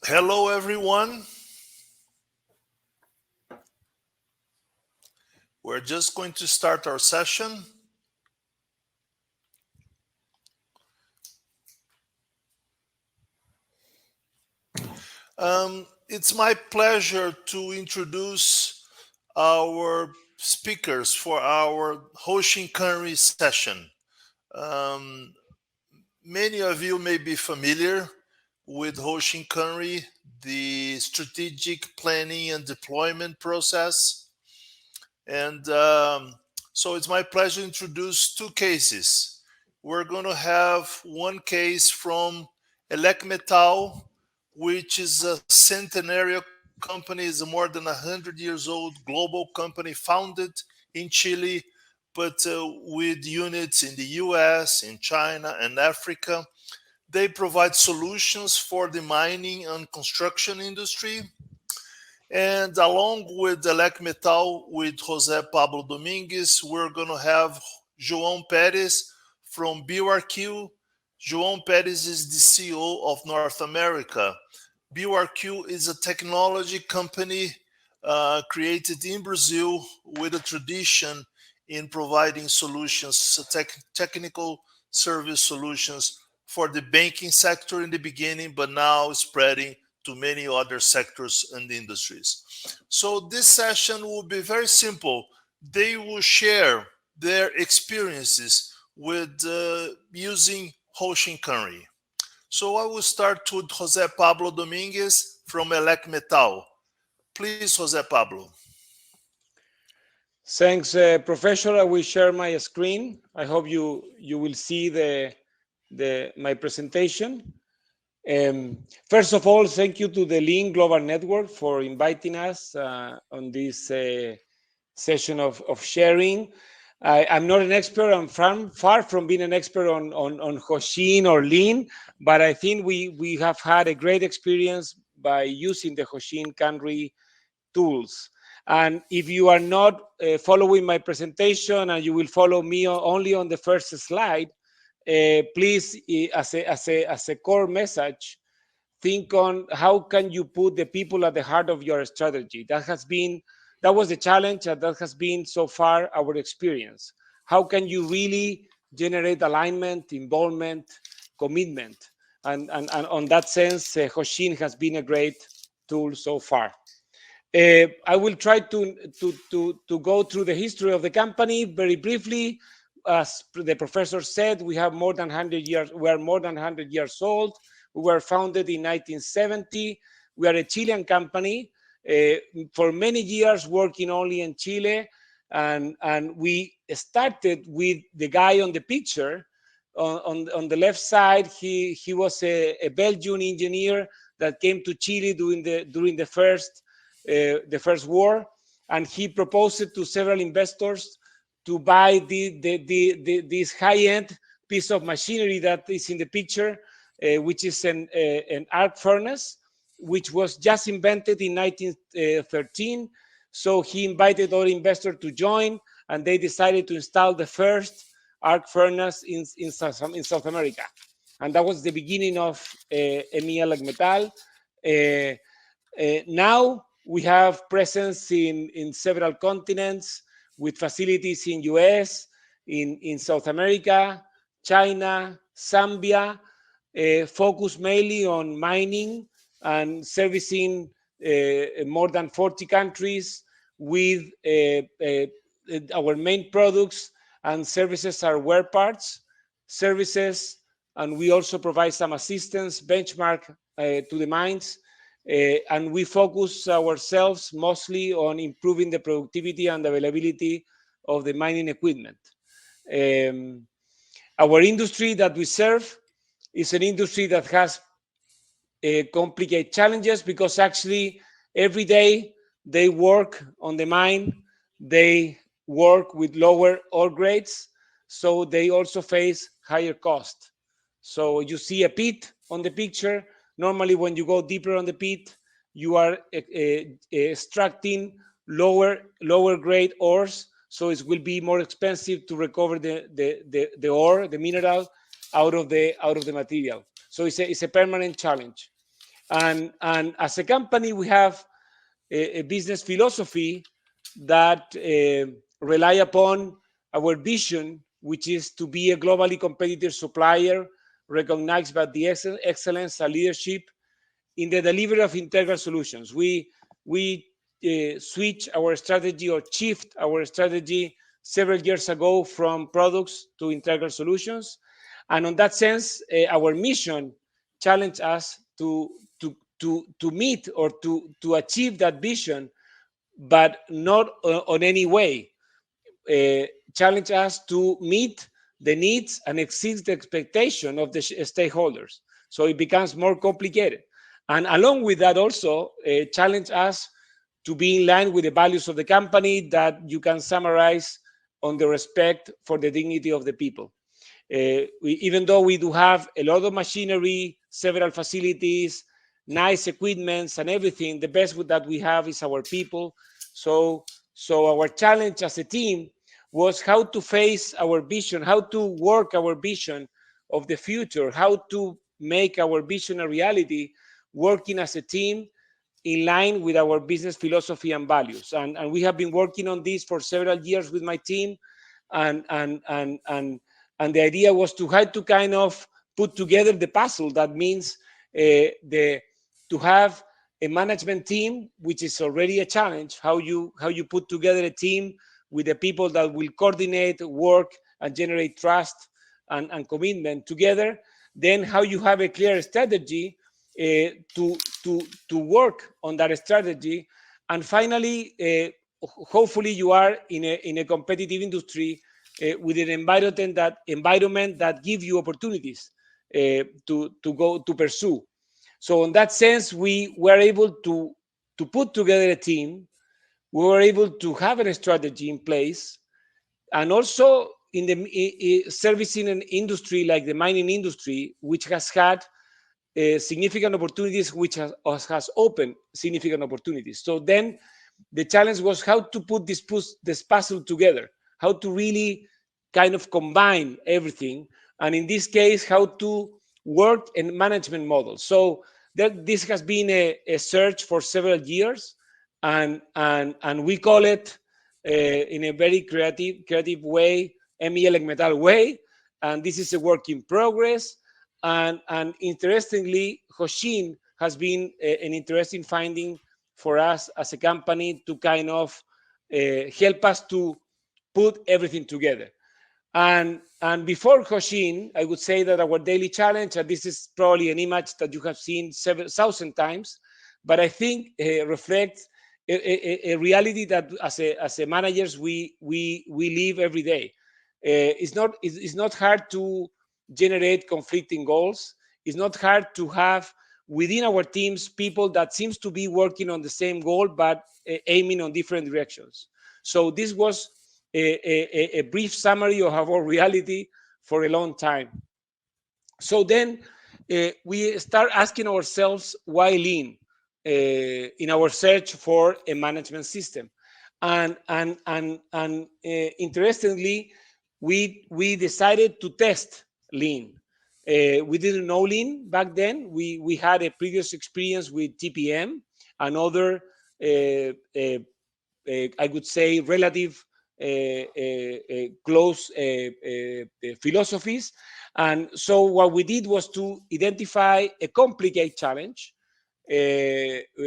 Hello, everyone. We're just going to start our session. It's my pleasure to introduce our speakers for our Hoshin Kanri session. Um, Many of you may be familiar with Hoshin Kanri, the strategic planning and deployment process. And so it's my pleasure to introduce two cases. We're going to have one case from Elecmetal, which is a centenarian company, is a more than 100 years old global company founded in Chile, but with units in the US, in China, and Africa. They provide solutions for the mining and construction industry. And along with Elecmetal, with Jose Pablo Dominguez, we're going to have João Perez from BRQ. João Perez is the CEO of North America. BRQ is a technology company created in Brazil with a tradition in providing solutions, technical service solutions for the banking sector in the beginning, but now spreading to many other sectors and industries. So this session will be very simple. They will share their experiences with using Hoshin Kanri. So I will start with Jose Pablo Dominguez from Elecmetal. Please, Jose Pablo. Thanks, Professor. I will share my screen. I hope you will see my presentation. First of all, thank you to the Lean Global Network for inviting us on this session of sharing. I'm not an expert. I'm far from being an expert on Hoshin or Lean, but I think we have had a great experience by using the Hoshin Kanri tools. And if you are not following my presentation and you will follow me only on the first slide, please, as a core message, think on how can you put the people at the heart of your strategy. That was the challenge, and that has been so far our experience. How can you really generate alignment, involvement, commitment? And on that sense, Hoshin has been a great tool so far. I will try to go through the history of the company very briefly. As the professor said, we have more than 100 years. We are more than 100 years old. We were founded in 1970. We are a Chilean company. For many years, working only in Chile, and we started with the guy on the picture. On the left side, he was a Belgian engineer that came to Chile during the first war, and he proposed to several investors to buy this high-end piece of machinery that is in the picture, which is an arc furnace, which was just invented in 1913. So he invited all investors to join, and they decided to install the first arc furnace in South America. And that was the beginning of Elecmetal. Now we have presence in several continents, with facilities in US, in South America, China, Zambia, focus mainly on mining and servicing more than 40 countries with our main products and services are wear parts, services, and we also provide some assistance, benchmark to the mines. And we focus ourselves mostly on improving the productivity and availability of the mining equipment. Our industry that we serve is an industry that has complicated challenges because actually every day they work on the mine, they work with lower ore grades, so they also face higher cost. So you see a pit on the picture. Normally, when you go deeper on the pit, you are extracting lower grade ores, so it will be more expensive to recover the ore, the mineral, out of the material. So it's a permanent challenge. And as a company, we have a business philosophy that rely upon our vision, which is to be a globally competitive supplier recognized by the excellence and leadership in the delivery of integral solutions. We switch our strategy or shift our strategy several years ago from products to integral solutions, and on that sense, our mission challenged us to meet or to achieve that vision, but not on any way uh, challenge us to meet the needs and exceed the expectation of the stakeholders. So it becomes more complicated. And along with that, also challenge us to be in line with the values of the company that you can summarize on the respect for the dignity of the people. Even though we do have a lot of machinery, several facilities, nice equipments and everything, the best that we have is our people. So our challenge as a team was how to face our vision, how to work our vision of the future, how to make our vision a reality, working as a team in line with our business philosophy and values. And we have been working on this for several years with my team, and the idea was to have to kind of put together the puzzle. That means the to have a management team, which is already a challenge. How you put together a team with the people that will coordinate, work, and generate trust and commitment together. Then how you have a clear strategy to work on that strategy, and finally, hopefully, you are in a competitive industry with an environment that give you opportunities to go to pursue. So in that sense, we were able to put together a team. We were able to have a strategy in place, and also in the servicing an industry like the mining industry, which has had significant opportunities, which has opened significant opportunities. So then the challenge was how to put this puzzle together, how to really kind of combine everything, and in this case, how to work in management models. So this has been a search for several years, and we call it in a very creative way, Elecmetal way, and this is a work in progress. And interestingly, Hoshin has been an interesting finding for us as a company to kind of help us to put everything together. And before Hoshin, I would say that our daily challenge, and this is probably an image that you have seen 7,000 times, but I think reflects a reality that as a managers we live every day. It's not hard to generate conflicting goals. It's not hard to have within our teams people that seems to be working on the same goal but aiming on different directions. So this was a brief summary of our reality for a long time. So then we start asking ourselves why lean in our search for a management system. And interestingly, we decided to test lean. We didn't know lean back then. We had a previous experience with TPM and other I would say relative close philosophies. And so what we did was to identify a complicated challenge,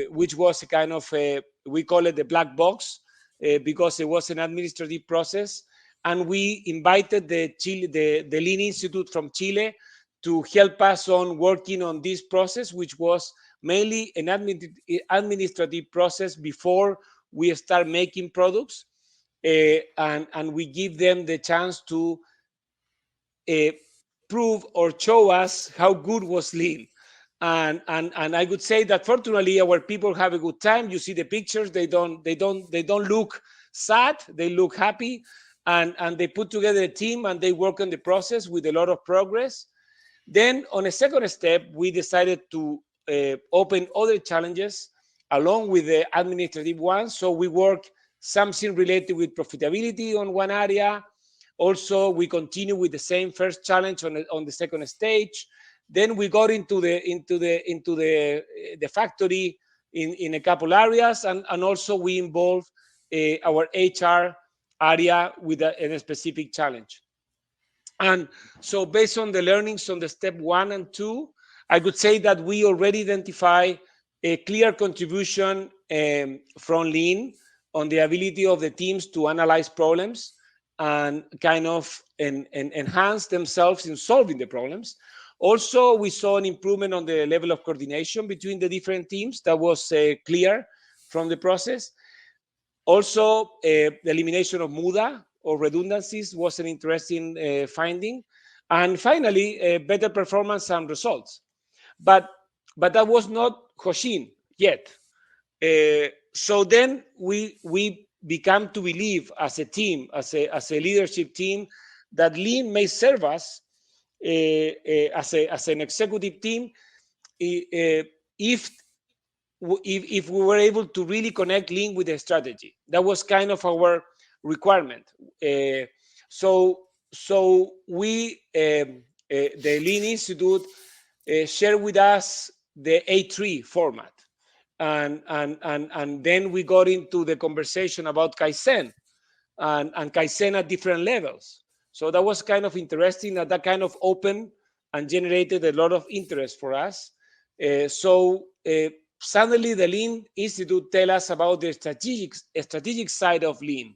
which was a kind of we call it the black box because it was an administrative process. And we invited the Lean Institute from Chile to help us on working on this process, which was mainly an administrative process before we start making products. And we give them the chance to prove or show us how good was lean. And I would say that fortunately our people have a good time. You see the pictures; they don't look sad; they look happy, and they put together a team and they work on the process with a lot of progress. Then on a second step, we decided to open other challenges along with the administrative ones. So we work something related with profitability on one area. Also, we continue with the same first challenge on the second stage. Then we got into the factory in a couple areas, and also we involved our HR area with a specific challenge. And so based on the learnings on the step 1 and 2, I could say that we already identify a clear contribution from Lean on the ability of the teams to analyze problems and kind of enhance themselves in solving the problems. Also, we saw an improvement on the level of coordination between the different teams that was clear from the process. Also, the elimination of muda or redundancies was an interesting finding. And finally, better performance and results. But that was not Hoshin yet. So then we become to believe as a team, as a leadership team, that Lean may serve us as an executive team if we were able to really connect Lean with the strategy. That was kind of our requirement. So we, the Lean Institute, shared with us the A3 format. And then we got into the conversation about Kaizen and Kaizen at different levels. So that was kind of interesting, that kind of opened and generated a lot of interest for us. Suddenly the Lean Institute tell us about the strategic side of Lean.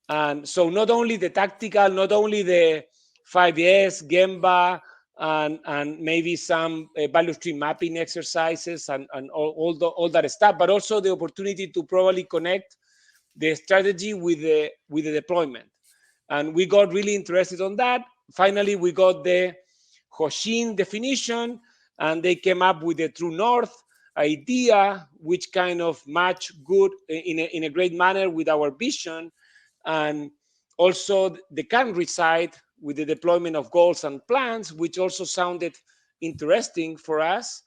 And so not only the tactical, not only the 5S, Gemba, and maybe some value stream mapping exercises and all that stuff, but also the opportunity to probably connect the strategy with the deployment. And we got really interested on that. Finally, we got the Hoshin definition, and they came up with the True North idea, which kind of match good in a great manner with our vision. And also the Kanri side with the deployment of goals and plans, which also sounded interesting for us.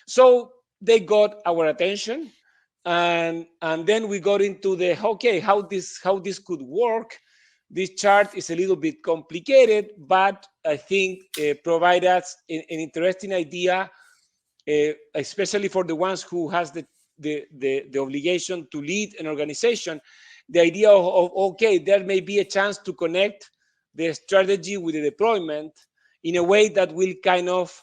So they got our attention, and then we got into the okay, how this could work. This chart is a little bit complicated, but I think provide us an interesting idea, especially for the ones who has the obligation to lead an organization. The idea of okay, there may be a chance to connect the strategy with the deployment in a way that will kind of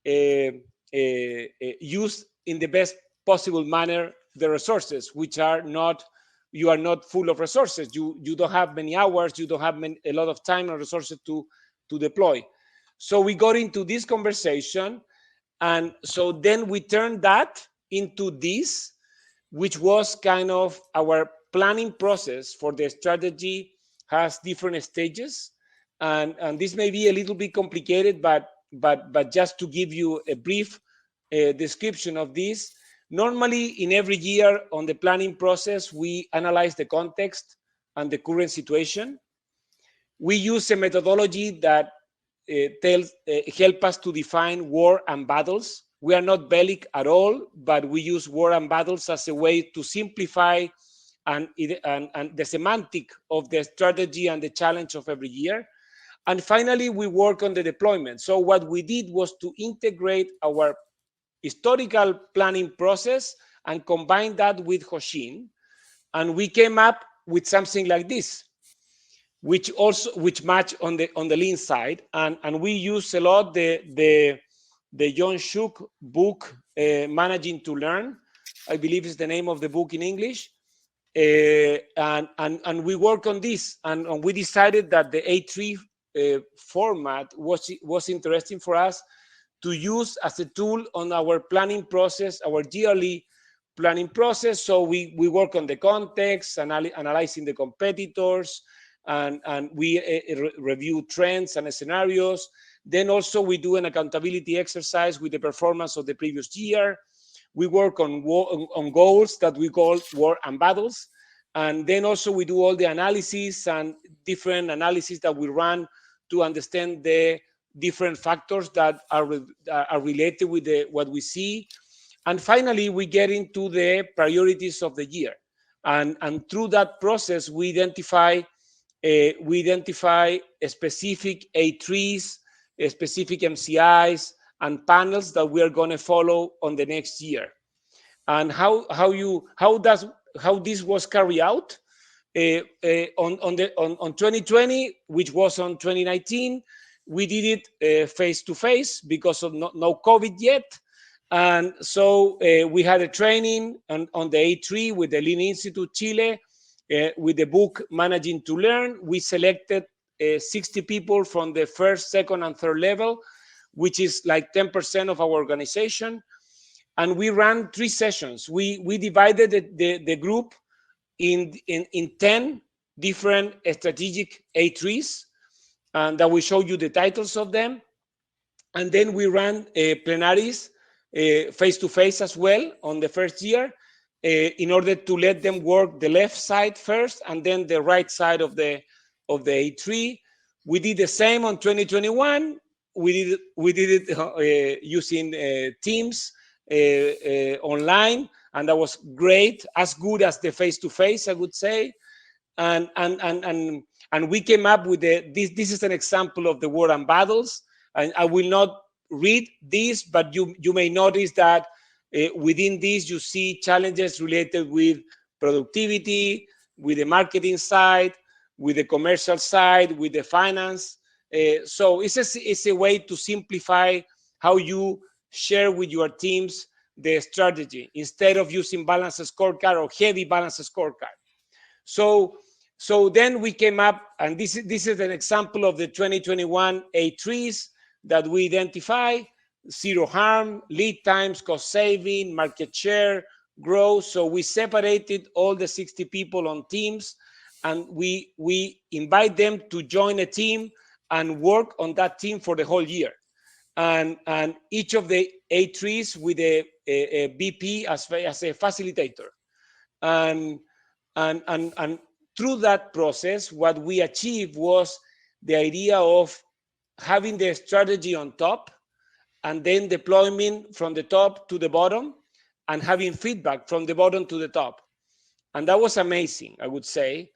use in the best possible manner the resources, which are not, you are not full of resources. You don't have many hours, you don't have a lot of time and resources to deploy. So we got into this conversation, and so then we turned that into this, which was kind of our planning process for the strategy. Has different stages, and this may be a little bit complicated, but just to give you a brief description of this. Normally, in every year on the planning process, we analyze the context and the current situation. We use a methodology that help us to define war and battles. We are not bellic at all, but we use war and battles as a way to simplify and the semantic of the strategy and the challenge of every year. And finally, we work on the deployment. So what we did was to integrate our historical planning process and combine that with Hoshin, and we came up with something like this, which match on the Lean side, and we use a lot the John Shook book, Managing to Learn, I believe is the name of the book in English. And we work on this, and we decided that the A3 format was interesting for us to use as a tool on our planning process, our yearly planning process. So we work on the context, analyzing the competitors, and we review trends and scenarios. Then also we do an accountability exercise with the performance of the previous year. We work on goals that we call war and battles. And then also we do all the analysis and different analysis that we run to understand the different factors that are related with what we see. And finally, we get into the priorities of the year. And through that process, we identify specific A3s specific MCIs and panels that we are going to follow on the next year. And how this was carried out on 2020, which was on 2019, we did it face to face because of no COVID yet. And so we had a training on the A3 with the Lean Institute Chile, with the book Managing to Learn. We selected 60 people from the first, second, and third level, which is like 10% of our organization. And we ran 3 sessions. We divided the group in 10 different strategic A3s, and that we show you the titles of them. And then we ran plenaries face to face as well on the first year, in order to let them work the left side first and then the right side of the A3. We did the same on 2021. We did it using Teams online, and that was great, as good as the face to face, I would say. And we came up with this is an example of the war and battles. And I will not read this, but you may notice that within this you see challenges related with productivity, with the marketing side, with the commercial side, with the finance. So it's a way to simplify how you share with your teams the strategy instead of using balanced scorecard or heavy balanced scorecard. So then we came up, and this is an example of the 2021 A3s that we identify: zero harm, lead times, cost saving, market share, growth. So we separated all the 60 people on teams, and we invite them to join a team and work on that team for the whole year. And each of the A3s with a BP as a facilitator. And through that process, what we achieved was the idea of having the strategy on top and then deployment from the top to the bottom and having feedback from the bottom to the top. And that was amazing, I would say,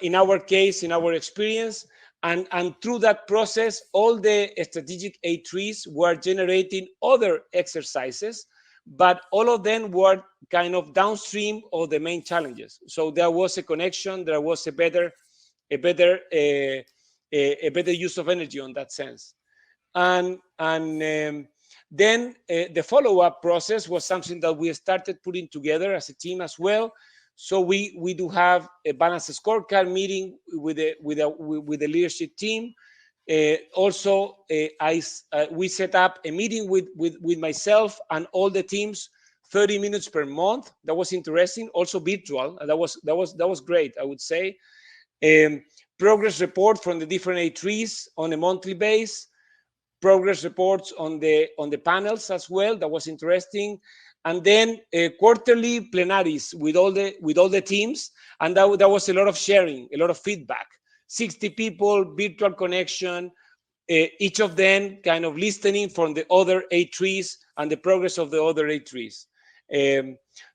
in our case, in our experience. And through that process, all the strategic A3s were generating other exercises, but all of them were kind of downstream of the main challenges. So there was a connection, there was a better use of energy on that sense. And then the follow-up process was something that we started putting together as a team as well. So we do have a balanced scorecard meeting with the leadership team. Also, we set up a meeting with myself and all the teams, 30 minutes per month. That was interesting. Also virtual. That was great, I would say. Progress report from the different A3s on a monthly base. Progress reports on the panels as well. That was interesting. And then quarterly plenaries with all the teams, and that was a lot of sharing, a lot of feedback. 60 people, virtual connection, each of them kind of listening from the other A3s and the progress of the other A3s.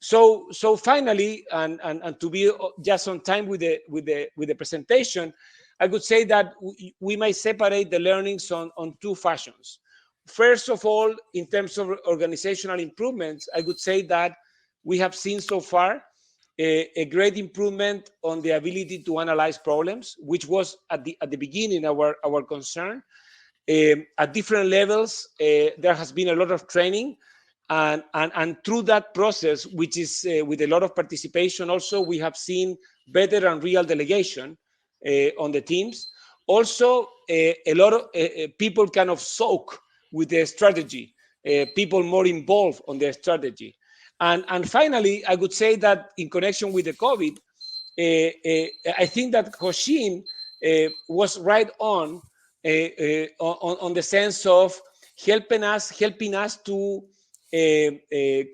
So finally, and to be just on time with the presentation, I would say that we might separate the learnings on 2 fashions. First of all, in terms of organizational improvements, I would say that we have seen so far a great improvement on the ability to analyze problems, which was at the beginning our concern. At different levels, there has been a lot of training, and through that process, which is with a lot of participation, also we have seen better and real delegation on the teams. Also, a lot of people kind of soak with the strategy, people more involved on their strategy. And finally, I would say that in connection with the COVID, I think that Hoshin was right on the sense of helping us to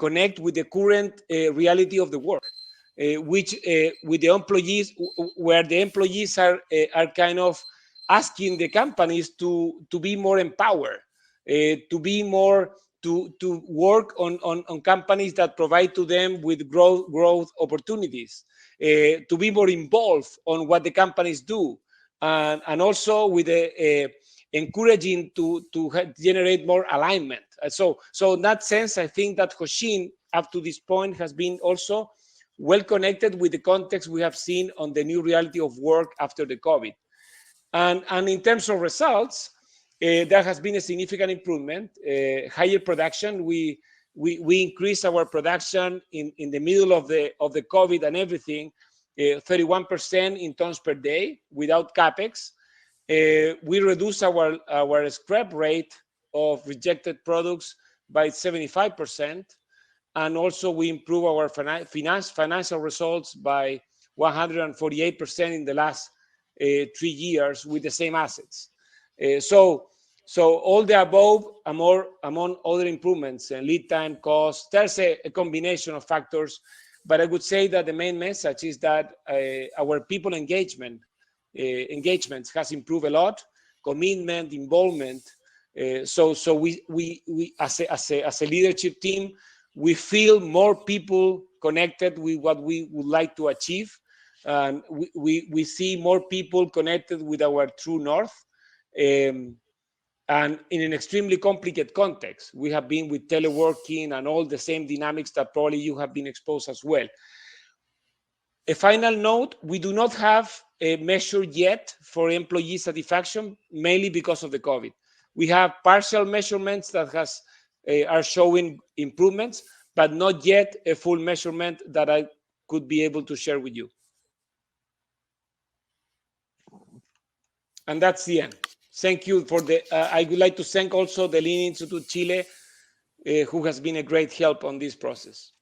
connect with the current reality of the work, which with the employees, where the employees are kind of asking the companies to be more empowered, to be more to work on companies that provide to them with growth opportunities, to be more involved on what the companies do, and also with a encouraging to generate more alignment. So in that sense, I think that Hoshin, up to this point, has been also well connected with the context we have seen on the new reality of work after the COVID. And in terms of results, there has been a significant improvement, higher production. We increased our production in the middle of the COVID and everything, 31% in tons per day without capex. We reduced our scrap rate of rejected products by 75%, and also we improve our financial results by 148% in the last 3 years with the same assets. So all the above, among other improvements, lead time, cost, there's a combination of factors, but I would say that the main message is that our people engagements has improved a lot, commitment, involvement. So we as a leadership team, we feel more people connected with what we would like to achieve. And we see more people connected with our true north. And in an extremely complicated context, we have been with teleworking and all the same dynamics that probably you have been exposed as well. A final note, we do not have a measure yet for employee satisfaction, mainly because of the COVID. We have partial measurements that are showing improvements, but not yet a full measurement that I could be able to share with you. And that's the end. Thank you for I would like to thank also the Lean Institute Chile, who has been a great help on this process.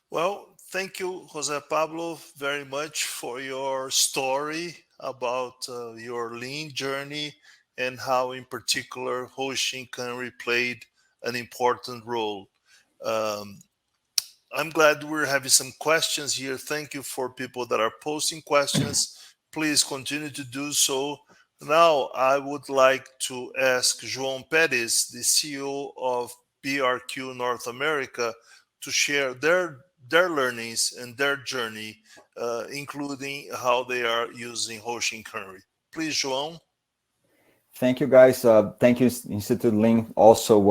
Well, thank you, Jose Pablo, very much for your story about your lean journey and how, in particular, Hoshin Kanri played an important role. I'm glad we're having some questions here. Thank you for people that are posting questions. Please continue to do so. Now, I would like to ask João Pérez, the CEO of BRQ North America, to share their learnings and their journey, including how they are using Hoshin Kanri. Please, João. Thank you, guys. Thank you, Institute Lean. Also,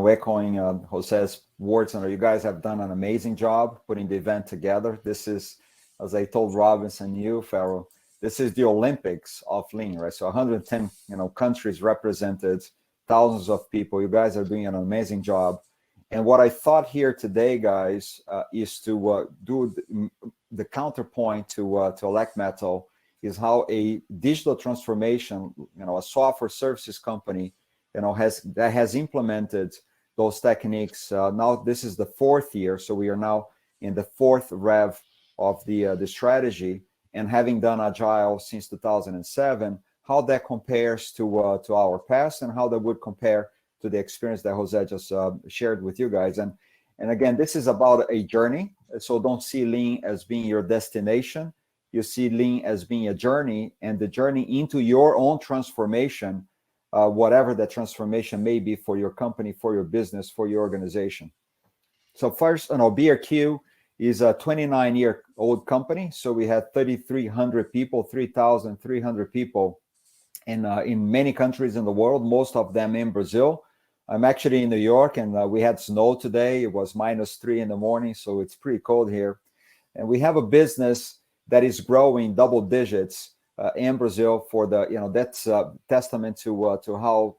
echoing Jose's words, you guys have done an amazing job putting the event together. This is, as I told Robinson, Farrell, this is the Olympics of Lean, right? So 110, countries represented, thousands of people. You guys are doing an amazing job. And what I thought here today, guys, is to do the counterpoint to Elecmetal, is how a digital transformation, a software services company, has implemented those techniques. Now this is the 4th year, so we are now in the 4th rev of the strategy, and having done Agile since 2007, how that compares to our past and how that would compare to the experience that Jose just shared with you guys. And again, this is about a journey. So don't see Lean as being your destination. You see Lean as being a journey, and the journey into your own transformation, whatever that transformation may be for your company, for your business, for your organization. So first, BRQ is a 29-year-old company. So we had 3,300 people, 3,300 people in many countries in the world, most of them in Brazil. I'm actually in New York, and we had snow today. It was -3 in the morning, so it's pretty cold here. And we have a business that is growing double digits in Brazil. For that's a testament to how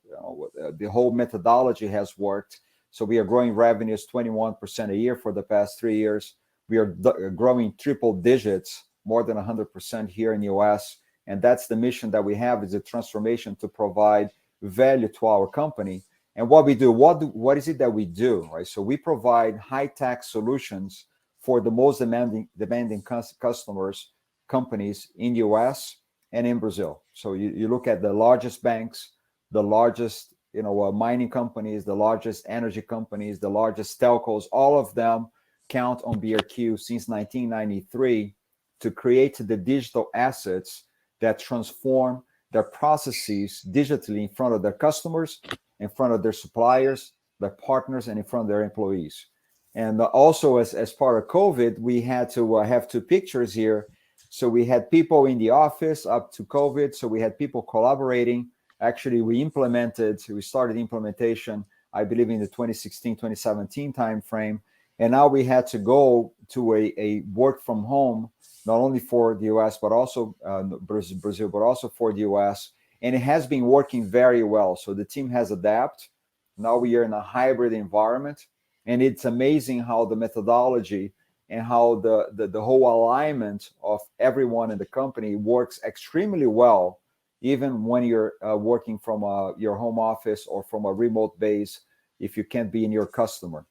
the whole methodology has worked. So we are growing revenues 21% a year for the past 3 years. We are growing triple digits, more than 100% here in the US. And that's the mission that we have, is a transformation to provide value to our company. And what we do, what is it that we do, right? So we provide high-tech solutions for the most demanding customers, companies in the US and in Brazil. So you look at the largest banks, the largest mining companies, the largest energy companies, the largest telcos, all of them count on BRQ since 1993 to create the digital assets that transform their processes digitally in front of their customers, in front of their suppliers, their partners, and in front of their employees. And also, as part of COVID, we had to have 2 pictures here. So we had people in the office up to COVID. So we had people collaborating Actually, we started implementation, I believe, in the 2016, 2017 timeframe. And now we had to go to a work from home, not only for the US, but also Brazil, but also for the US. And it has been working very well. So the team has adapted. Now we are in a hybrid environment. And it's amazing how the methodology and how the whole alignment of everyone in the company works extremely well, even when you're working from your home office or from a remote base, if you can't be in your customer.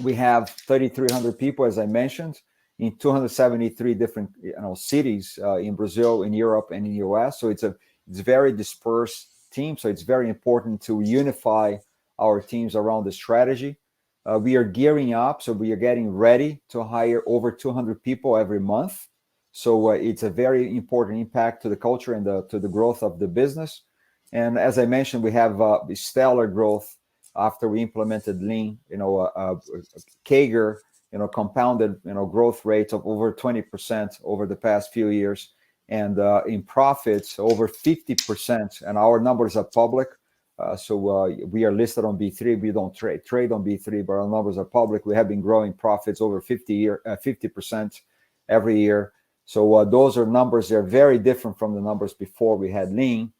We have 3,300 people, as I mentioned, in 273 different cities in Brazil, in Europe, and in the US. So it's a very dispersed team. So it's very important to unify our teams around the strategy. We are gearing up, so we are getting ready to hire over 200 people every month. So it's a very important impact to the culture and to the growth of the business. And as I mentioned, we have stellar growth after we implemented Lean, CAGR, compounded, growth rates of over 20% over the past few years, and in profits over 50%. And our numbers are public, so we are listed on B3. We don't trade on B3, but our numbers are public. We have been growing profits over 50% every year. So those are numbers that are very different from the numbers before we had Lean.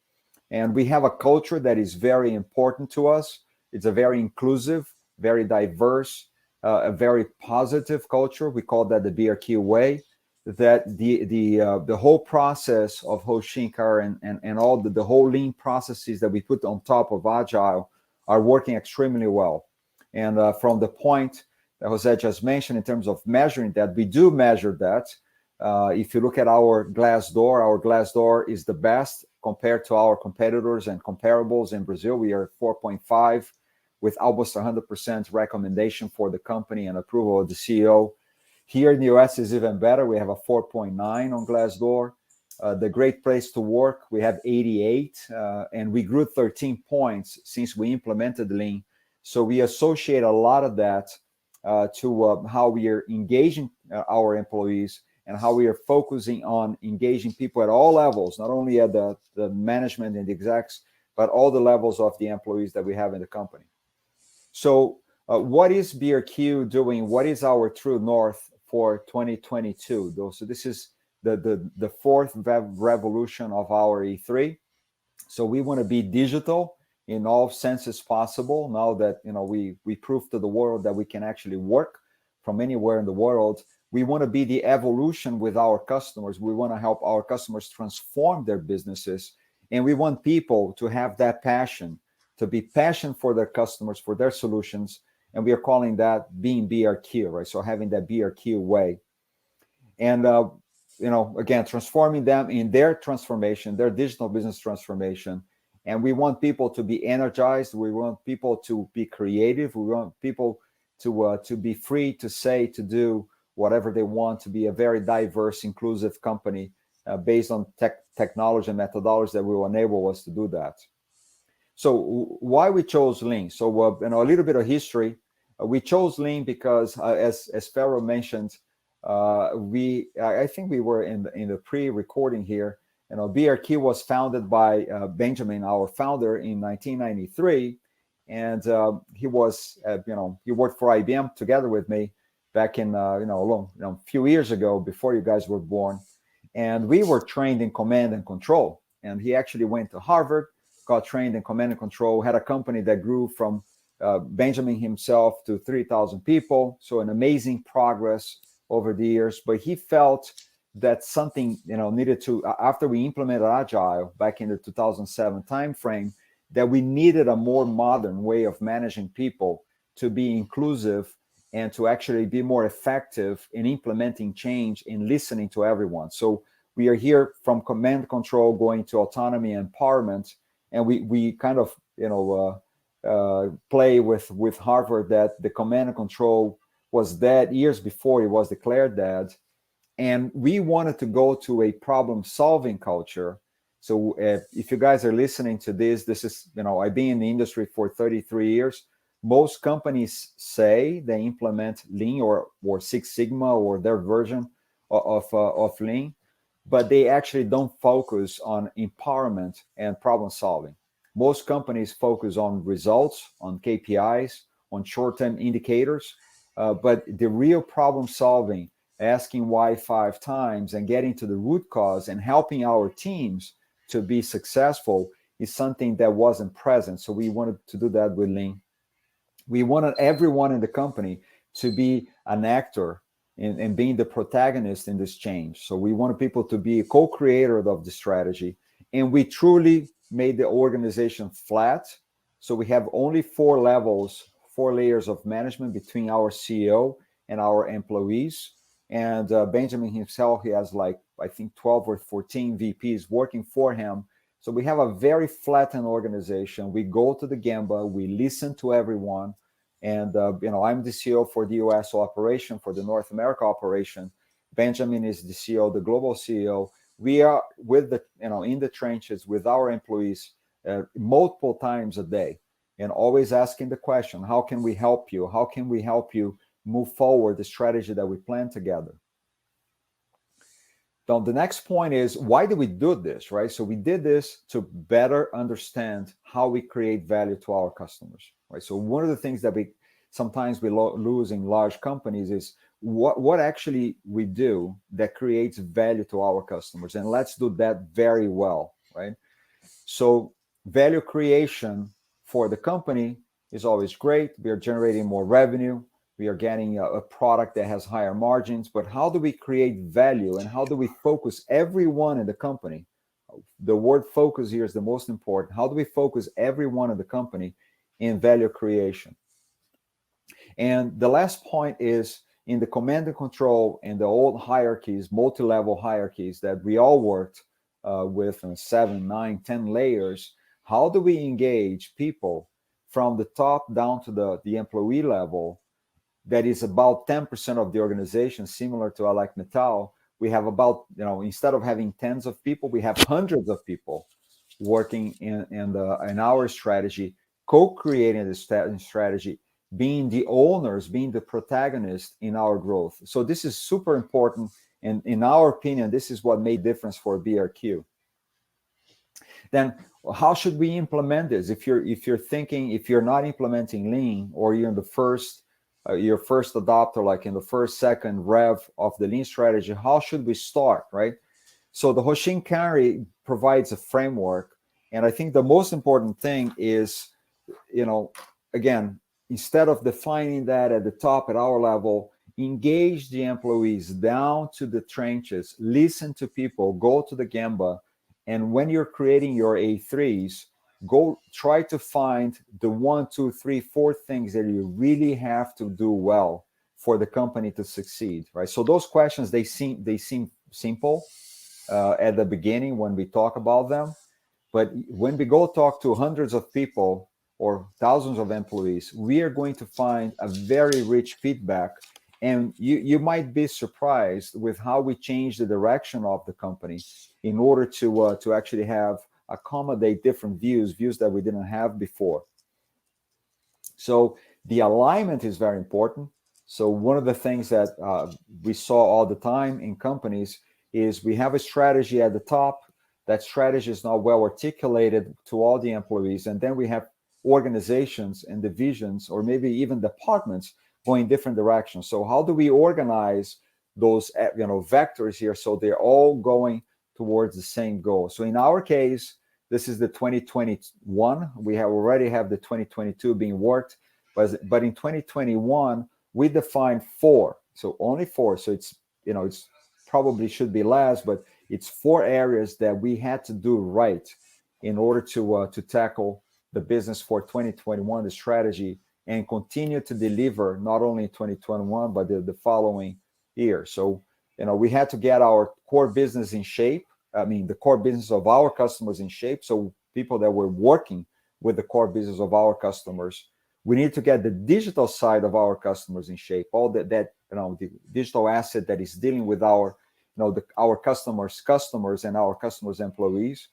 And we have a culture that is very important to us. It's a very inclusive, very diverse, a very positive culture. We call that the BRQ way. That the whole process of Hoshin Kanri and all the whole Lean processes that we put on top of Agile are working extremely well. And from the point that Jose just mentioned in terms of measuring that, we do measure that. If you look at our Glassdoor is the best compared to our competitors and comparables in Brazil. We are 4.5 with almost 100% recommendation for the company and approval of the CEO. Here in the US is even better. We have a 4.9 on Glassdoor. The Great Place to Work, we have 88, and we grew 13 points since we implemented Lean. So we associate a lot of that to how we are engaging our employees and how we are focusing on engaging people at all levels, not only at the management and the execs, but all the levels of the employees that we have in the company. So what is BRQ doing? What is our true north for 2022? So this is the fourth revolution of our E3. So we want to be digital in all senses possible. Now that we proved to the world that we can actually work from anywhere in the world, we want to be the evolution with our customers. We want to help our customers transform their businesses, and we want people to have that passion, to be passionate for their customers, for their solutions, and we are calling that being BRQ, right? So having that BRQ way, and again, transforming them in their transformation, their digital business transformation. And we want people to be energized. We want people to be creative. We want people to be free to say, to do whatever they want, to be a very diverse, inclusive company based on technology and methodologies that will enable us to do that. So why we chose Lean? So a little bit of history. We chose Lean because, as Pharaoh mentioned, I think we were in the pre-recording here. BRQ was founded by Benjamin, our founder, in 1993, and he was he worked for IBM together with me back in a few years ago, before you guys were born. And we were trained in command and control. And he actually went to Harvard, got trained in command and control, had a company that grew from Benjamin himself to 3,000 people. So an amazing progress over the years. But he felt that something needed to, after we implemented Agile back in the 2007 timeframe, that we needed a more modern way of managing people to be inclusive and to actually be more effective in implementing change and listening to everyone. So we are here from command control going to autonomy and empowerment, and we kind of play with Harvard that the command and control was dead years before it was declared dead, and we wanted to go to a problem-solving culture. So if you guys are listening to this is I've been in the industry for 33 years. Most companies say they implement Lean or Six Sigma or their version of Lean, but they actually don't focus on empowerment and problem solving. Most companies focus on results, on KPIs, on short-term indicators, but the real problem solving, asking why 5 times and getting to the root cause and helping our teams to be successful is something that wasn't present. So we wanted to do that with Lean. We wanted everyone in the company to be an actor in being the protagonist in this change. So we wanted people to be a co-creator of the strategy. And we truly made the organization flat. So we have only 4 levels, 4 layers of management between our CEO and our employees. And Benjamin himself, he has like, I think 12 or 14 VPs working for him. So we have a very flattened organization. We go to the Gemba, we listen to everyone. And, I'm the CEO for the US operation, for the North America operation. Benjamin is the CEO, the global CEO. We are with the, in the trenches with our employees multiple times a day, and always asking the question, how can we help you? How can we help you move forward the strategy that we plan together? Now, the next point is, why do we do this, right? So we did this to better understand how we create value to our customers, right? So one of the things that we sometimes lose in large companies is what actually we do that creates value to our customers. And let's do that very well, right? So value creation for the company is always great. We are generating more revenue. We are getting a product that has higher margins, but how do we create value and how do we focus everyone in the company? The word focus here is the most important. How do we focus everyone in the company in value creation? And the last point is in the command and control and the old hierarchies, multi-level hierarchies that we all worked with 7, 9, 10 layers. How do we engage people from the top down to the employee level? That is about 10% of the organization, similar to Elecmetal. We have about, instead of having tens of people, we have hundreds of people working in our strategy, co-creating the strategy, being the owners, being the protagonists in our growth. So this is super important. And in our opinion, this is what made difference for BRQ. Then how should we implement this? If you're not implementing Lean, or you're in the first your first adopter, like in the first, second rev of the Lean strategy, how should we start, right? So the Hoshin Kanri provides a framework. And I think the most important thing is, again, instead of defining that at the top at our level, engage the employees down to the trenches, listen to people, go to the Gemba. And when you're creating your A3s, go try to find the 1, 2, 3, 4 things that you really have to do well for the company to succeed, right? So those questions, they seem simple at the beginning when we talk about them, but when we go talk to hundreds of people or thousands of employees, we are going to find a very rich feedback, and you might be surprised with how we change the direction of the company in order to actually accommodate different views that we didn't have before. So the alignment is very important. So one of the things that we saw all the time in companies is we have a strategy at the top. That strategy is not well articulated to all the employees. And then we have organizations and divisions, or maybe even departments, going different directions. So how do we organize those vectors here so they're all going towards the same goal? So in our case, this is the 2021. We already have the 2022 being worked, but in 2021 we defined 4. So only 4. So it's probably should be less, but it's 4 areas that we had to do right in order to tackle the business for 2021, the strategy, and continue to deliver not only in 2021 but the following year. So we had to get our core business in shape. I mean, the core business of our customers in shape. So people that were working with the core business of our customers, we need to get the digital side of our customers in shape. All that the digital asset that is dealing with our customers and our customers' employees.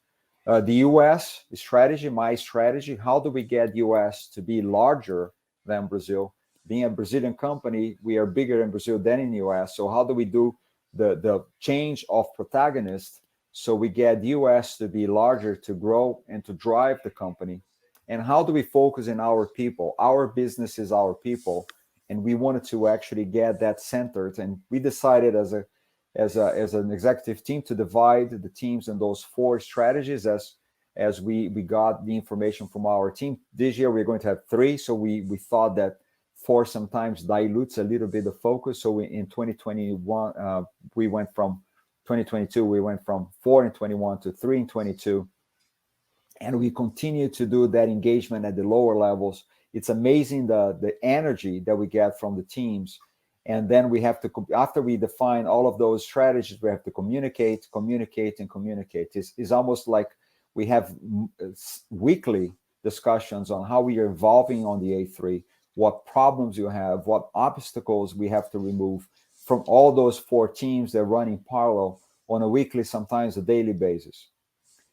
The US strategy, my strategy. How do we get US to be larger than Brazil? Being a Brazilian company, we are bigger in Brazil than in the US. So how do we do the change of protagonist. So we get US to be larger, to grow and to drive the company. And how do we focus in our people? Our business is our people, and we wanted to actually get that centered. And we decided as an executive team to divide the teams in those 4 strategies as we got the information from our team. This year we're going to have 3, so we thought that 4 sometimes dilutes a little bit of focus. So in 2021 we went from 2022 we went from 4 in 21 to 3 in 22, and we continue to do that engagement at the lower levels. It's amazing the energy that we get from the teams. And then we have to, after we define all of those strategies, we have to communicate. It's almost like we have weekly discussions on how we are evolving on the A3, what problems you have, what obstacles we have to remove from all those 4 teams that run in parallel on a weekly, sometimes a daily basis.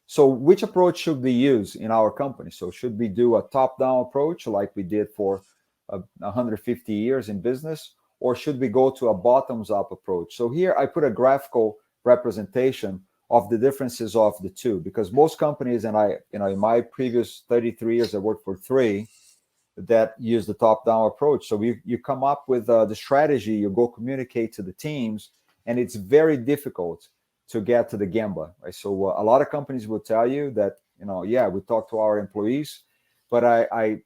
So which approach should we use in our company? So should we do a top-down approach like we did for 150 years in business, or should we go to a bottoms-up approach? So here I put a graphical representation of the differences of the two, because most companies, and in my previous 33 years, I worked for 3 that use the top-down approach. So you come up with the strategy, you go communicate to the teams, and it's very difficult to get to the Gemba, right? So a lot of companies will tell you that, yeah, we talk to our employees, but I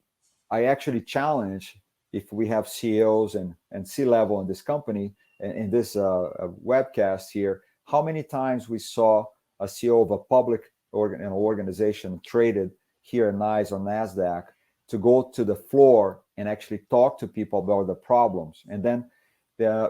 actually challenge, if we have CEOs and C-level in this company, in this webcast here, how many times we saw a CEO of a public organization traded here in NYSE or NASDAQ to go to the floor and actually talk to people about the problems. And then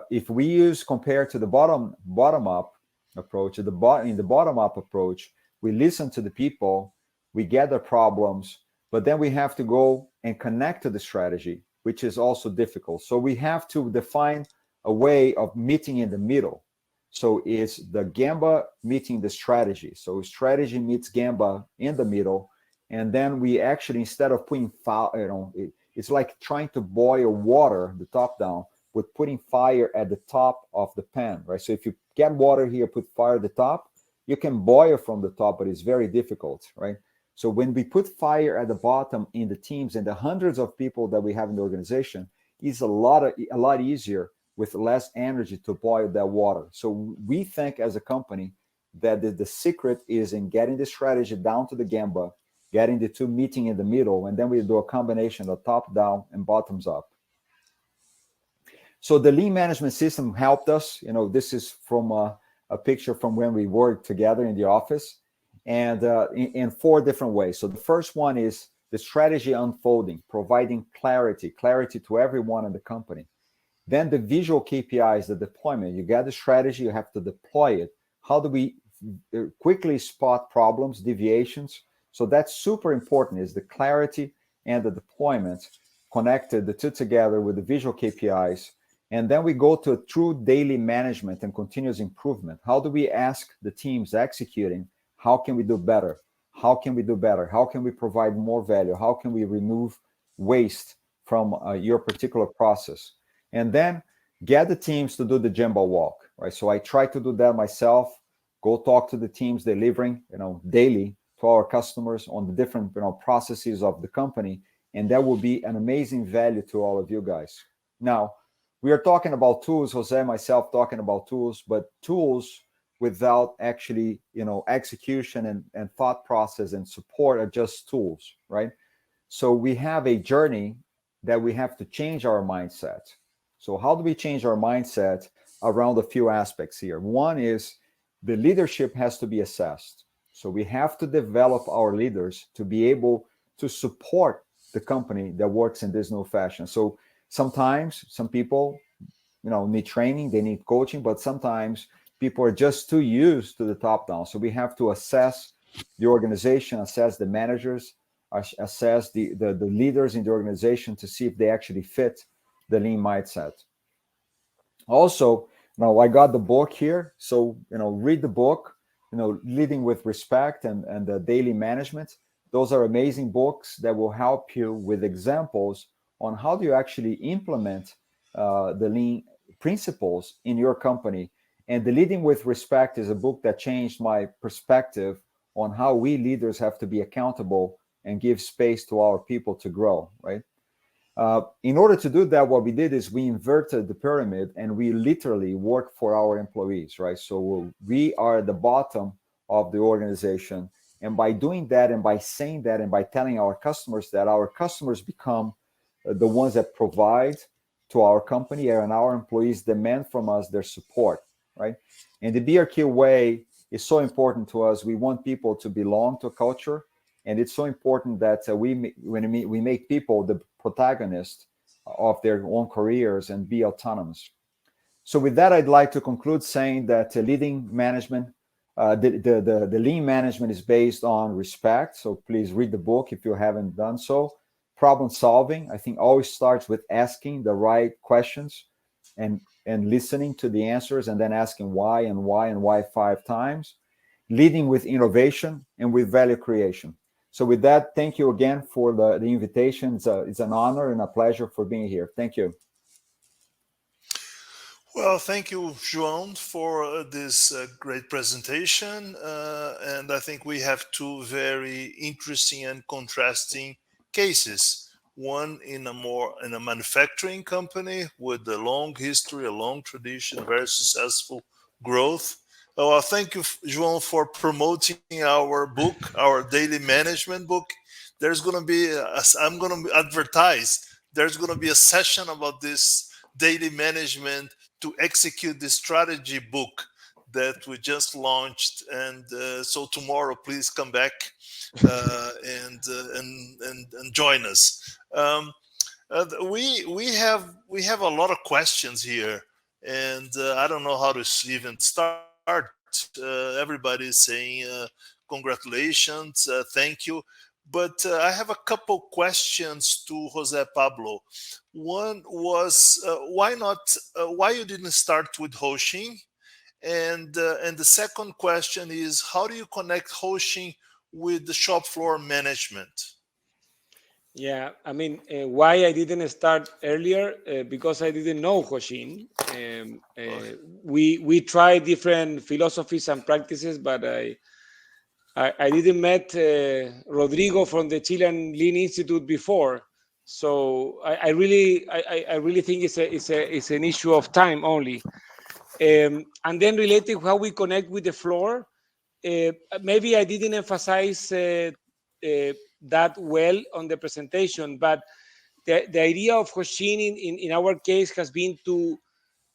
if we compare to the bottom-up approach, in the bottom-up approach, we listen to the people, we get the problems, but then we have to go and connect to the strategy, which is also difficult. So we have to define a way of meeting in the middle. So it's the Gemba meeting the strategy. So strategy meets Gemba in the middle, and then we actually, instead of putting it's like trying to boil water, the top down, with putting fire at the top of the pan, right? So if you get water here, put fire at the top, you can boil from the top, but it's very difficult, right? So when we put fire at the bottom in the teams and the hundreds of people that we have in the organization, it's a lot easier with less energy to boil that water. So we think as a company that the secret is in getting the strategy down to the Gemba, getting the two meeting in the middle, and then we do a combination of top down and bottoms up. So the lean management system helped us. This is from a picture from when we worked together in the office, and in 4 different ways. So the first one is the strategy unfolding, providing clarity to everyone in the company. Then the visual KPIs, the deployment. You get the strategy, you have to deploy it. How do we quickly spot problems, deviations? So that's super important, is the clarity and the deployment, connected the two together with the visual KPIs. And then we go to a true daily management and continuous improvement. How do we ask the teams executing, how can we do better? How can we do better? How can we provide more value? How can we remove waste from your particular process? And then get the teams to do the Gemba walk, right? So I try to do that myself, go talk to the teams delivering, daily to our customers on the different, processes of the company. And that will be an amazing value to all of you guys. Now, we are talking about tools, Jose and myself talking about tools, but tools without actually, execution and thought process and support are just tools, right? So we have a journey that we have to change our mindset. So how do we change our mindset around a few aspects here? One is the leadership has to be assessed. So we have to develop our leaders to be able to support the company that works in this new fashion. So sometimes some people, need training, they need coaching, but sometimes people are just too used to the top down. So we have to assess the organization, assess the managers, assess the leaders in the organization to see if they actually fit the lean mindset. Also, now I got the book here. So, read the book, Leading with Respect and the Daily Management. Those are amazing books that will help you with examples on how do you actually implement the lean principles in your company And The Leading with Respect is a book that changed my perspective on how we leaders have to be accountable and give space to our people to grow, right? In order to do that, what we did is we inverted the pyramid and we literally work for our employees, right? So we are at the bottom of the organization. And by doing that and by saying that and by telling our customers become the ones that provide to our company, and our employees demand from us their support, right? And the BRQ way is so important to us. We want people to belong to a culture, and it's so important that we make people the protagonists of their own careers and be autonomous. So with that, I'd like to conclude saying that leading management, the lean management is based on respect. So please read the book if you haven't done so. Problem solving, I think, always starts with asking the right questions and listening to the answers, and then asking why and why and why 5 times. Leading with innovation and with value creation. So with that, thank you again for the invitation. It's an honor and a pleasure for being here. Thank you. Well, thank you, João, for this great presentation. And I think we have two very interesting and contrasting cases. One in a manufacturing company with a long history, a long tradition, very successful growth. Oh, thank you, João, for promoting our book, our daily management book. There's going to be, I'm going to advertise, there's going to be a session about this daily management to execute the strategy book that we just launched. And so tomorrow, please come back and join us. We have a lot of questions here, and I don't know how to even start. Everybody is saying congratulations, thank you. But I have a couple questions to Jose Pablo. One was why you didn't start with Hoshin, and the second question is how do you connect Hoshin with the shop floor management? Yeah, I mean, why I didn't start earlier? Because I didn't know Hoshin. We tried different philosophies and practices, but I didn't met Rodrigo from the Chilean Lean Institute before, so I really think it's an issue of time only. And then related how we connect with the floor, maybe I didn't emphasize that well on the presentation, but the idea of Hoshin in our case has been to,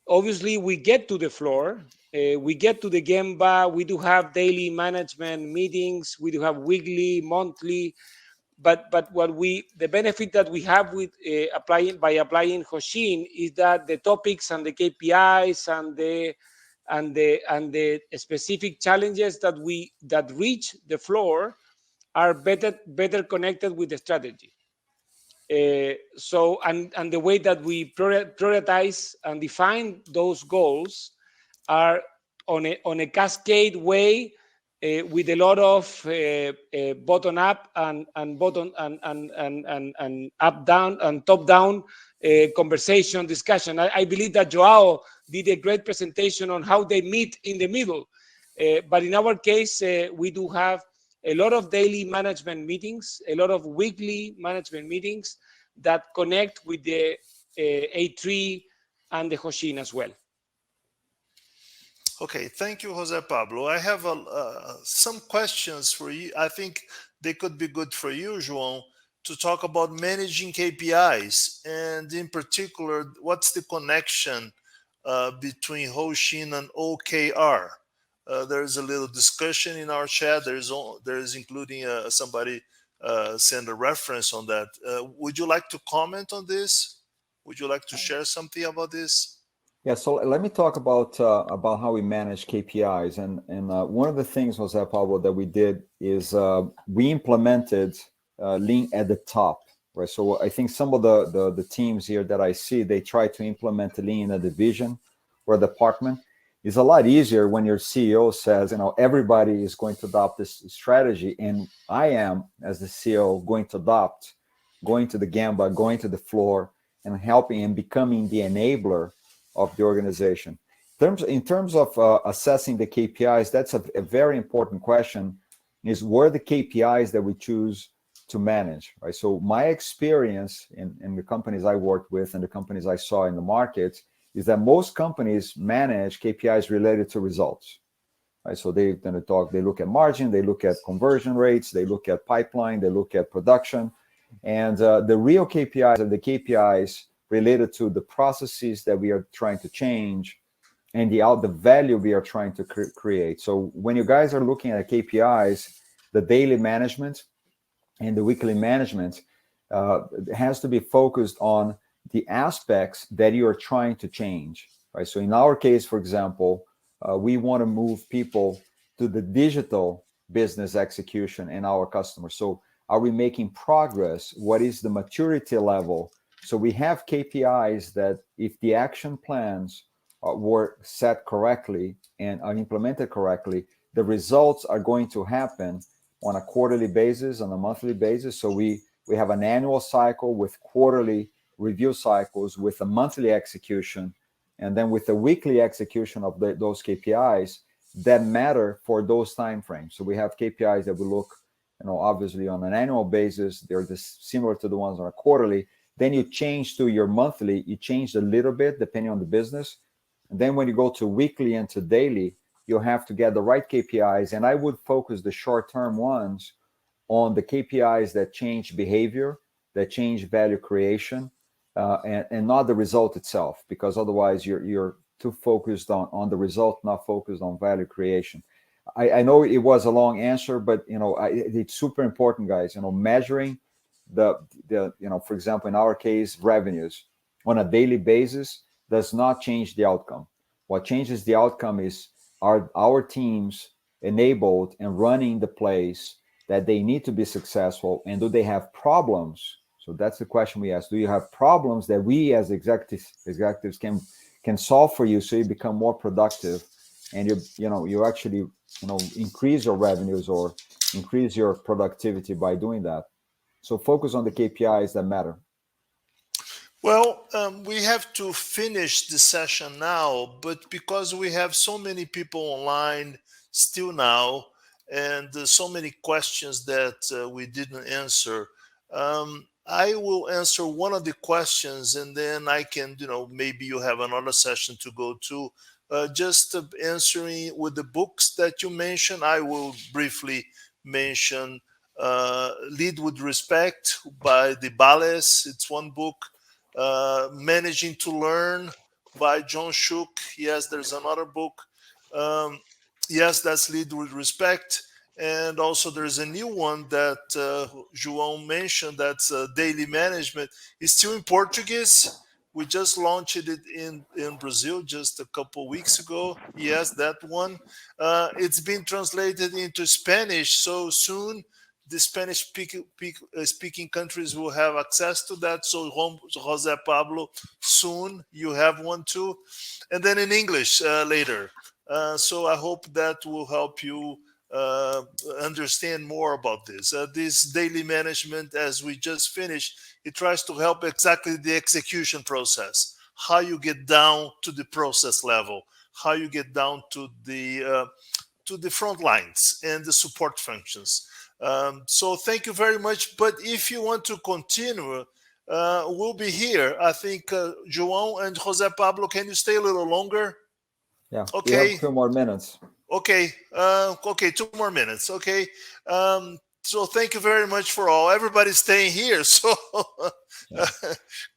obviously we get to the floor, we get to the Gemba, we do have daily management meetings, we do have weekly, monthly, but the benefit that we have with applying Hoshin is that the topics and the KPIs and the specific challenges that reach the floor are better connected with the strategy. So and the way that we prioritize and define those goals are on a cascade way, with a lot of bottom up and bottom and up down and top down conversation discussion. I believe that Joao did a great presentation on how they meet in the middle, but in our case we do have a lot of daily management meetings, a lot of weekly management meetings that connect with the A3 and the Hoshin as well. Okay, thank you, Jose Pablo. I have some questions for you. I think they could be good for you, João, to talk about managing KPIs, and in particular, what's the connection between Hoshin and OKR? There's a little discussion in our chat. There's including somebody send a reference on that. Would you like to comment on this? Would you like to share something about this? Yeah, so let me talk about how we manage KPIs, and one of the things, Jose Pablo, that we did is we implemented Lean at the top, right? So I think some of the teams here that I see, they try to implement Lean in a division or department. It's a lot easier when your CEO says, everybody is going to adopt this strategy, and I am, as the CEO, going to adopt, going to the Gamba, going to the floor, and helping and becoming the enabler of the organization. In terms of assessing the KPIs, that's a very important question. Is what are the KPIs that we choose to manage, right? So my experience in the companies I worked with and the companies I saw in the market is that most companies manage KPIs related to results, right? So they look at margin, they look at conversion rates, they look at pipeline, they look at production, and the real KPIs are the KPIs related to the processes that we are trying to change and the value we are trying to create. So when you guys are looking at KPIs, the daily management and the weekly management has to be focused on the aspects that you are trying to change, right? So in our case, for example, we want to move people to the digital business execution in our customers. So are we making progress? What is the maturity level? So we have KPIs that if the action plans were set correctly and are implemented correctly, the results are going to happen on a quarterly basis, on a monthly basis. So we have an annual cycle with quarterly review cycles, with a monthly execution, and then with the weekly execution of those KPIs that matter for those time frames. So we have KPIs that we look, obviously on an annual basis. They're similar to the ones on a quarterly. Then you change to your monthly. You change a little bit depending on the business. And then when you go to weekly and to daily, you'll have to get the right KPIs. And I would focus the short-term ones on the KPIs that change behavior, that change value creation, and not the result itself, because otherwise you're too focused on the result, not focused on value creation. I know it was a long answer, but it's super important, guys. Measuring the for example, in our case, revenues on a daily basis does not change the outcome. What changes the outcome is are our teams enabled and running the plays that they need to be successful, and do they have problems? So that's the question we ask. Do you have problems that we as executives can solve for you so you become more productive and you actually increase your revenues or increase your productivity by doing that? So focus on the KPIs that matter. Well, we have to finish the session now, but because we have so many people online still now, and so many questions that we didn't answer, I will answer one of the questions, and then I can, maybe you have another session to go to. Just answering with the books that you mentioned, I will briefly mention Lead with Respect by the Bales. It's one book. Managing to Learn by John Shook. Yes, there's another book. Yes, that's Lead with Respect. And also there's a new one that João mentioned, that's Daily Management. It's still in Portuguese. We just launched it in Brazil just a couple weeks ago. Yes, that one. It's been translated into Spanish, so soon the Spanish speaking countries will have access to that. So Jose Pablo, soon you have one too. And then in English later. So I hope that will help you understand more about this. This daily management, as we just finished, it tries to help exactly the execution process, how you get down to the process level, how you get down to the front lines and the support functions. So thank you very much. But if you want to continue, we'll be here. I think João and Jose Pablo, can you stay a little longer? Yeah. Okay. We have 2 more minutes. Okay. Okay. 2 more minutes. Okay. So thank you very much for all. Everybody's staying here. So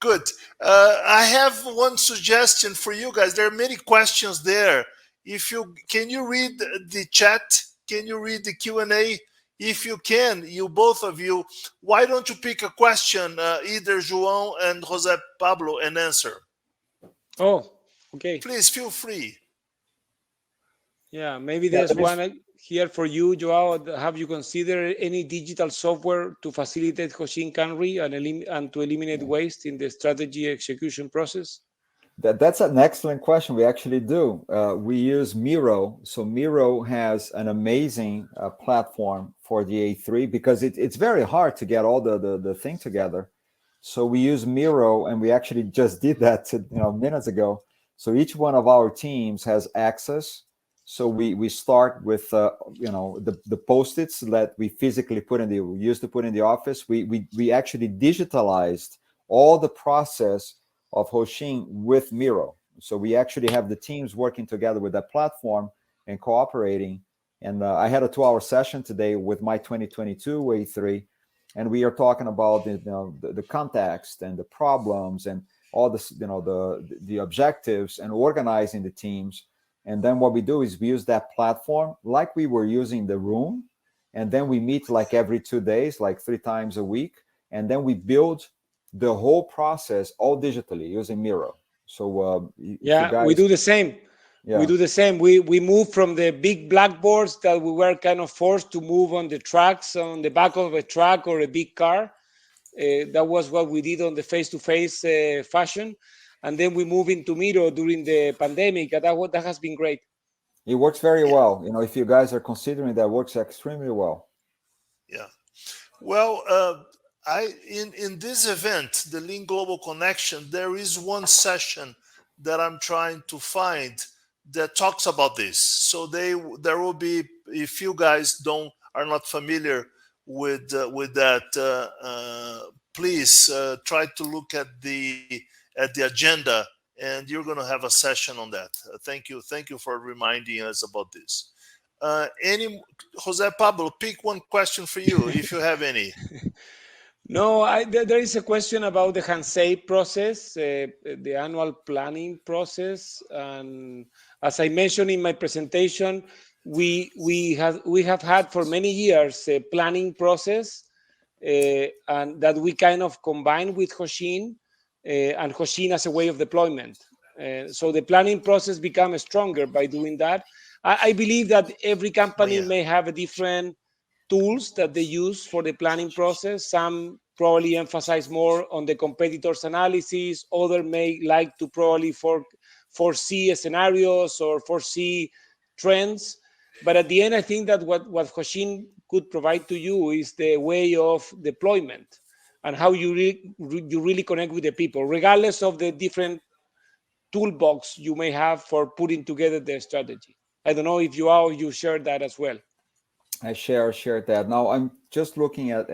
good. I have one suggestion for you guys. There are many questions there. Can you read the chat? Can you read the Q&A? If you can, both of you, why don't you pick a question, either João and Jose Pablo, and answer? Oh, okay. Please feel free. Yeah, maybe there's one here for you, João. Have you considered any digital software to facilitate Hoshin Kanri and to eliminate waste in the strategy execution process? That's an excellent question. We actually do. We use Miro. So Miro has an amazing platform for the A3 because it's very hard to get all the thing together. So we use Miro, and we actually just did that minutes ago. So each one of our teams has access. So we start with the post-its that we physically used to put in the office. We actually digitalized all the process of Hoshin with Miro. So we actually have the teams working together with that platform and cooperating. And I had a 2-hour session today with my 2022 A3, and we are talking about the context and the problems and all this, the objectives and organizing the teams. And then what we do is we use that platform like we were using the room, and then we meet like every 2 days, like 3 times a week, and then we build the whole process all digitally using Miro. So if you We guys, do the same. We yeah, do the same. We move from the big blackboards that we were kind of forced to move on the tracks on the back of a truck or a big car. That was what we did on the face-to-face fashion, and then we move into Miro during the pandemic. And that has been great. it works very well. If you guys are considering, that works extremely well. Yeah. Well, in this event, the Lean Global Connection, there is one session that I'm trying to find that talks about this. So there will be, if you guys are not familiar with that, please try to look at the agenda, and you're going to have a session on that. Thank you for reminding us about this. Any Jose Pablo, pick one question for you if you have any. No, there is a question about the Hansei process, the annual planning process, and as I mentioned in my presentation, we have had for many years a planning process, and that we kind of combine with Hoshin, and Hoshin as a way of deployment. So the planning process becomes stronger by doing that. I believe that every company Manhã. may have a different tools that they use for the planning process. Some probably emphasize more on the competitors analysis. Others may like to probably foresee scenarios or foresee trends. But at the end, I think that what Hoshin could provide to you is the way of deployment and how you really connect with the people, regardless of the different toolbox you may have for putting together the strategy. I don't know if you share that as well. I shared that. Now I'm just looking at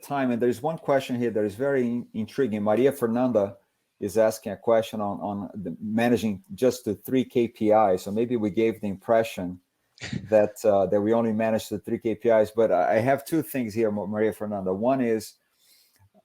time, and there's one question here that is very intriguing. Maria Fernanda is asking a question on managing just the 3 KPIs. So maybe we gave the impression that we only managed the 3 KPIs, but I have 2 things here, Maria Fernanda. One is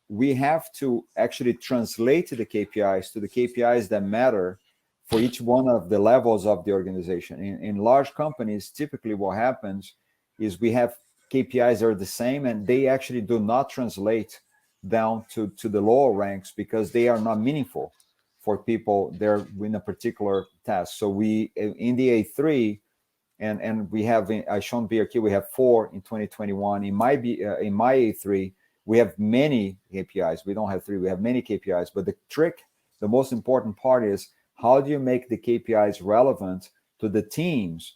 we have to actually translate the KPIs to the KPIs that matter for each one of the levels of the organization. In large companies, typically what happens is we have KPIs that are the same, and they actually do not translate down to the lower ranks because they are not meaningful for people there in a particular task. So we, in the A3, and we have, I shown BRQ, we have 4 in 2021. In my A3, we have many KPIs. We don't have 3, we have many KPIs. But the most important part is, how do you make the KPIs relevant to the teams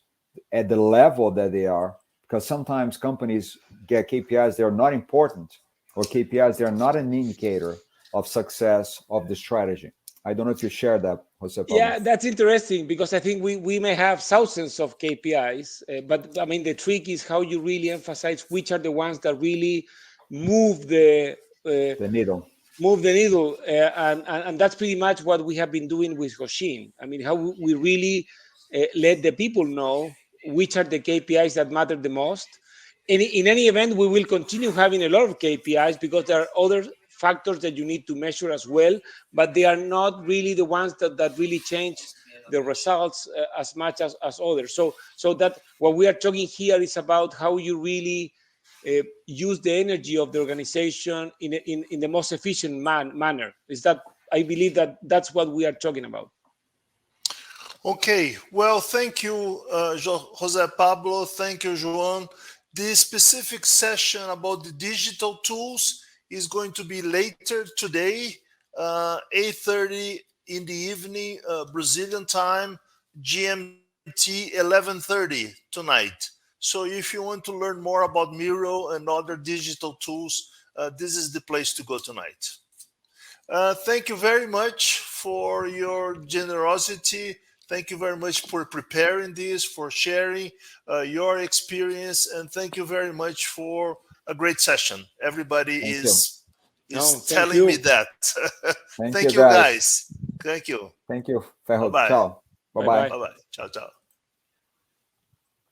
at the level that they are? Because sometimes companies get KPIs that are not important, or KPIs that are not an indicator of success of the strategy. I don't know if you share that, Jose Pablo. Yeah, that's interesting, because I think we may have thousands of KPIs, but I mean, the trick is how you really emphasize which are the ones that really move the needle. And that's pretty much what we have been doing with Hoshin. I mean, how we really let the people know which are the KPIs that matter the most. In any event, we will continue having a lot of KPIs because there are other factors that you need to measure as well, but they are not really the ones that really change the results as much as others. So that what we are talking here is about how you really use the energy of the organization in the most efficient manner. Is that, I believe that's what we are talking about. Okay, well, thank you, Jose Pablo. Thank you, Joan. This specific session about the digital tools is going to be later today, 8:30 in the evening, Brazilian time, GMT 11:30 tonight. So if you want to learn more about Miro and other digital tools, this is the place to go tonight. Thank you very much for your generosity. Thank you very much for preparing this, for sharing your experience, and thank you very much for a great session. Everybody is telling me that. Thank Thank you, you, guys. guys. Thank you. Thank you, Ferro. Bye-bye. Ciao. Bye-bye. Bye-bye. Ciao, ciao.